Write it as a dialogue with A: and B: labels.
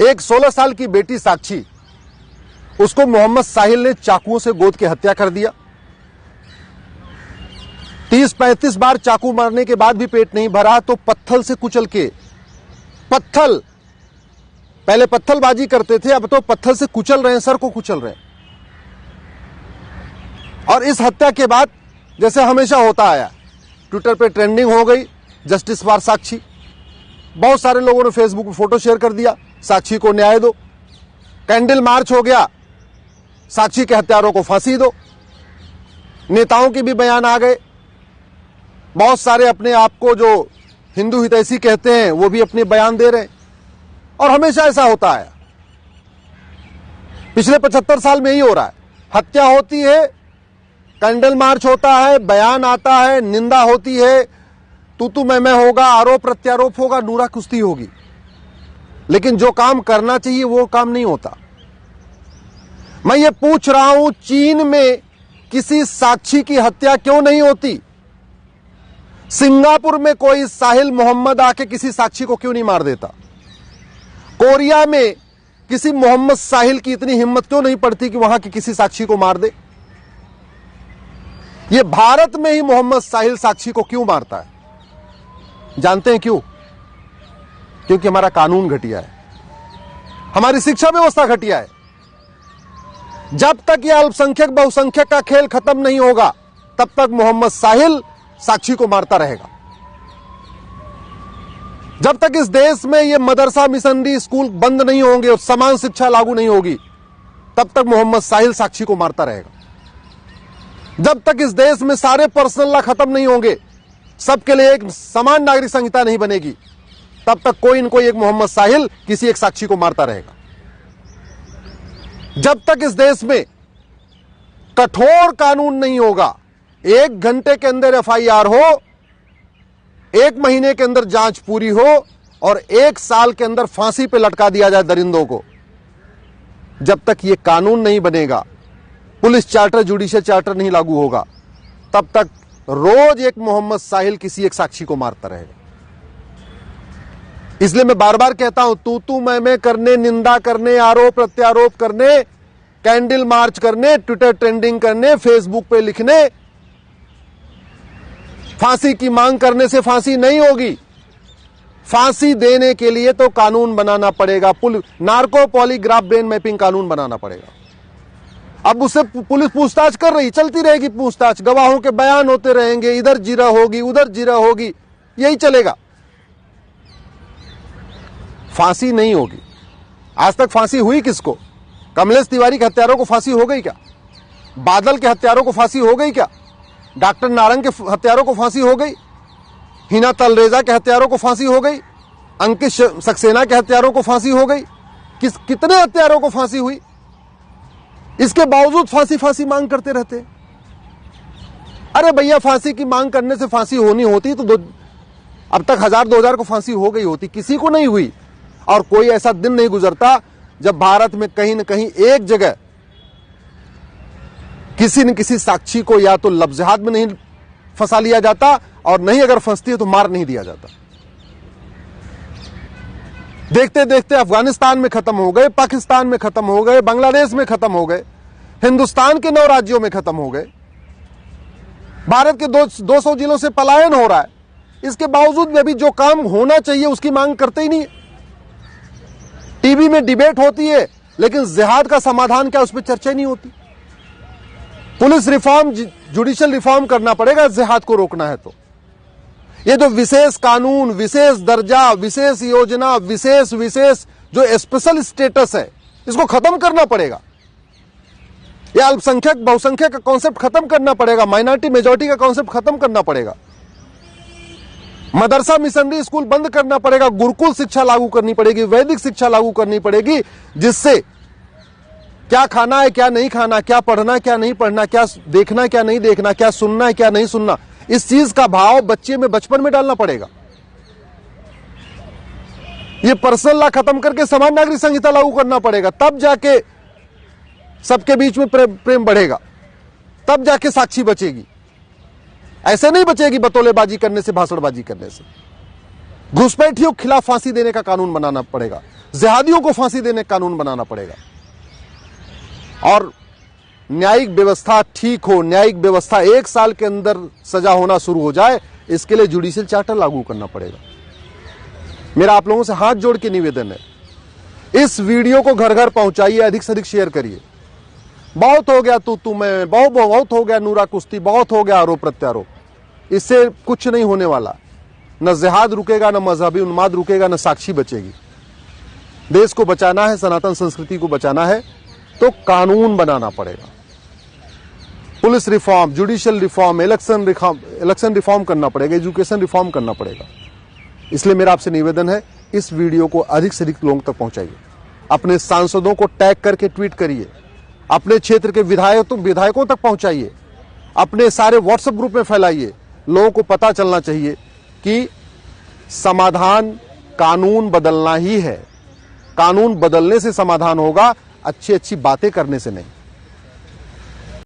A: एक 16 साल की बेटी साक्षी, उसको मोहम्मद साहिल ने चाकुओं से गोद के हत्या कर दिया। 30-35 बार चाकू मारने के बाद भी पेट नहीं भरा तो पत्थर से कुचल के, पहले पत्थरबाजी करते थे, अब तो पत्थर से कुचल रहे हैं, सर को कुचल रहे हैं। और इस हत्या के बाद जैसे हमेशा होता आया, ट्विटर पे ट्रेंडिंग हो गई जस्टिस फॉर साक्षी। बहुत सारे लोगों ने फेसबुक पे फोटो शेयर कर दिया, साक्षी को न्याय दो। कैंडल मार्च हो गया, साक्षी के हत्यारों को फांसी दो। नेताओं के भी बयान आ गए, बहुत सारे अपने आप को जो हिंदू हितैषी कहते हैं वो भी अपने बयान दे रहे हैं। और हमेशा ऐसा होता है, पिछले 75 साल में ही हो रहा है। हत्या होती है, कैंडल मार्च होता है, बयान आता है, निंदा होती है, तू मैं होगा, आरोप प्रत्यारोप होगा, नूरा कुश्ती होगी, लेकिन जो काम करना चाहिए वो काम नहीं होता। मैं ये पूछ रहा हूं, चीन में किसी साक्षी की हत्या क्यों नहीं होती? सिंगापुर में कोई साहिल मोहम्मद आके किसी साक्षी को क्यों नहीं मार देता? कोरिया में किसी मोहम्मद साहिल की इतनी हिम्मत क्यों नहीं पड़ती कि वहां की किसी साक्षी को मार दे? ये भारत में ही मोहम्मद साहिल साक्षी को क्यों मारता है? जानते हैं क्यों? क्योंकि हमारा कानून घटिया है, हमारी शिक्षा व्यवस्था घटिया है। जब तक यह अल्पसंख्यक बहुसंख्यक का खेल खत्म नहीं होगा, तब तक मोहम्मद साहिल साक्षी को मारता रहेगा। जब तक इस देश में ये मदरसा मिशनरी स्कूल बंद नहीं होंगे और समान शिक्षा लागू नहीं होगी, तब तक मोहम्मद साहिल साक्षी को मारता रहेगा। जब तक इस देश में सारे पर्सनल लॉ खत्म नहीं होंगे, सबके लिए एक समान नागरिक संहिता नहीं बनेगी, तब तक कोई न कोई एक मोहम्मद साहिल किसी एक साक्षी को मारता रहेगा। जब तक इस देश में कठोर कानून नहीं होगा, 1 घंटे के अंदर एफआईआर हो, 1 महीने के अंदर जांच पूरी हो और 1 साल के अंदर फांसी पे लटका दिया जाए दरिंदों को, जब तक ये कानून नहीं बनेगा, पुलिस चार्टर जुडिशियल चार्टर नहीं लागू होगा, तब तक रोज एक मोहम्मद साहिल किसी एक साक्षी को मारता रहेगा। इसलिए मैं बार बार कहता हूं, तू मैं करने, निंदा करने, आरोप प्रत्यारोप करने, कैंडल मार्च करने, ट्विटर ट्रेंडिंग करने, फेसबुक पे लिखने, फांसी की मांग करने से फांसी नहीं होगी। फांसी देने के लिए तो कानून बनाना पड़ेगा, नार्को पॉलीग्राफ ब्रेन मैपिंग कानून बनाना पड़ेगा। अब उससे पुलिस पूछताछ कर रही, चलती रहेगी पूछताछ, गवाहों के बयान होते रहेंगे, इधर जीरा होगी, उधर जीरा होगी, यही चलेगा, फांसी नहीं होगी। आज तक फांसी हुई किसको? कमलेश तिवारी के हत्यारों को फांसी हो गई क्या? बादल के हत्यारों को फांसी हो गई क्या? डॉक्टर नारंग के हत्यारों को फांसी हो गई? हिना तलरेजा के हत्यारों को फांसी हो गई? अंकित सक्सेना के हत्यारों को फांसी हो गई? कितने हत्यारों को फांसी हुई? इसके बावजूद फांसी मांग करते रहते। अरे भैया, फांसी की मांग करने से फांसी होनी होती तो अब तक 1000-2000 को फांसी हो गई होती, किसी को नहीं हुई। और कोई ऐसा दिन नहीं गुजरता जब भारत में कहीं न कहीं एक जगह किसी न किसी साक्षी को या तो लफ्ज़-ए-जिहाद में नहीं फंसा लिया जाता, और नहीं अगर फंसती है तो मार नहीं दिया जाता। देखते देखते अफगानिस्तान में खत्म हो गए, पाकिस्तान में खत्म हो गए, बांग्लादेश में खत्म हो गए, हिंदुस्तान के 9 राज्यों में खत्म हो गए। भारत के 200 जिलों से पलायन हो रहा है। इसके बावजूद भी अभी जो काम होना चाहिए उसकी मांग करते ही नहीं। टीवी में डिबेट होती है, लेकिन जिहाद का समाधान क्या, उस पर चर्चा नहीं होती। पुलिस रिफॉर्म, जुडिशियल रिफॉर्म करना पड़ेगा जिहाद को रोकना है तो। ये जो विशेष कानून, विशेष दर्जा, विशेष योजना, विशेष जो स्पेशल स्टेटस है, इसको खत्म करना पड़ेगा। ये अल्पसंख्यक बहुसंख्यक का कॉन्सेप्ट खत्म करना पड़ेगा, माइनॉरिटी मेजॉरिटी का कॉन्सेप्ट खत्म करना पड़ेगा, मदरसा मिशनरी स्कूल बंद करना पड़ेगा, गुरुकुल शिक्षा लागू करनी पड़ेगी, वैदिक शिक्षा लागू करनी पड़ेगी, जिससे क्या खाना है क्या नहीं खाना, क्या पढ़ना क्या नहीं पढ़ना, क्या देखना क्या नहीं देखना, क्या सुनना है क्या नहीं सुनना, इस चीज का भाव बच्चे में बचपन में डालना पड़ेगा। ये पर्सनल लॉ खत्म करके समान नागरिक संहिता लागू करना पड़ेगा, तब जाके सबके बीच में प्रेम बढ़ेगा, तब जाके साक्षी बचेगी। ऐसे नहीं बचेगी बतौलेबाजी करने से, भाषणबाजी करने से। घुसपैठियों के खिलाफ फांसी देने का कानून बनाना पड़ेगा, जिहादियों को फांसी देने का कानून बनाना पड़ेगा। और न्यायिक व्यवस्था ठीक हो, न्यायिक व्यवस्था 1 साल के अंदर सजा होना शुरू हो जाए, इसके लिए जुडिशियल चार्टर लागू करना पड़ेगा। मेरा आप लोगों से हाथ जोड़ के निवेदन है, इस वीडियो को घर घर पहुंचाइए, अधिक से अधिक शेयर करिए। बहुत हो गया तू मैं, बहुत हो गया नूरा कुश्ती, बहुत हो गया आरोप प्रत्यारोप। इससे कुछ नहीं होने वाला। न जिहाद रुकेगा, न मजहबी उन्माद रुकेगा, न साक्षी बचेगी। देश को बचाना है, सनातन संस्कृति को बचाना है तो कानून बनाना पड़ेगा। Police reform, judicial reform, election reform करना पड़ेगा, एजुकेशन रिफॉर्म करना पड़ेगा। इसलिए मेरा आपसे निवेदन है, इस वीडियो को अधिक से अधिक लोगों तक पहुंचाइए। अपने सांसदों को टैग करके ट्वीट करिए, अपने क्षेत्र के विधायकों तक पहुंचाइए, अपने सारे व्हाट्सएप ग्रुप में फैलाइए। लोगों को पता चलना चाहिए कि समाधान कानून बदलना ही है। कानून बदलने से समाधान होगा, अच्छी अच्छी बातें करने से नहीं।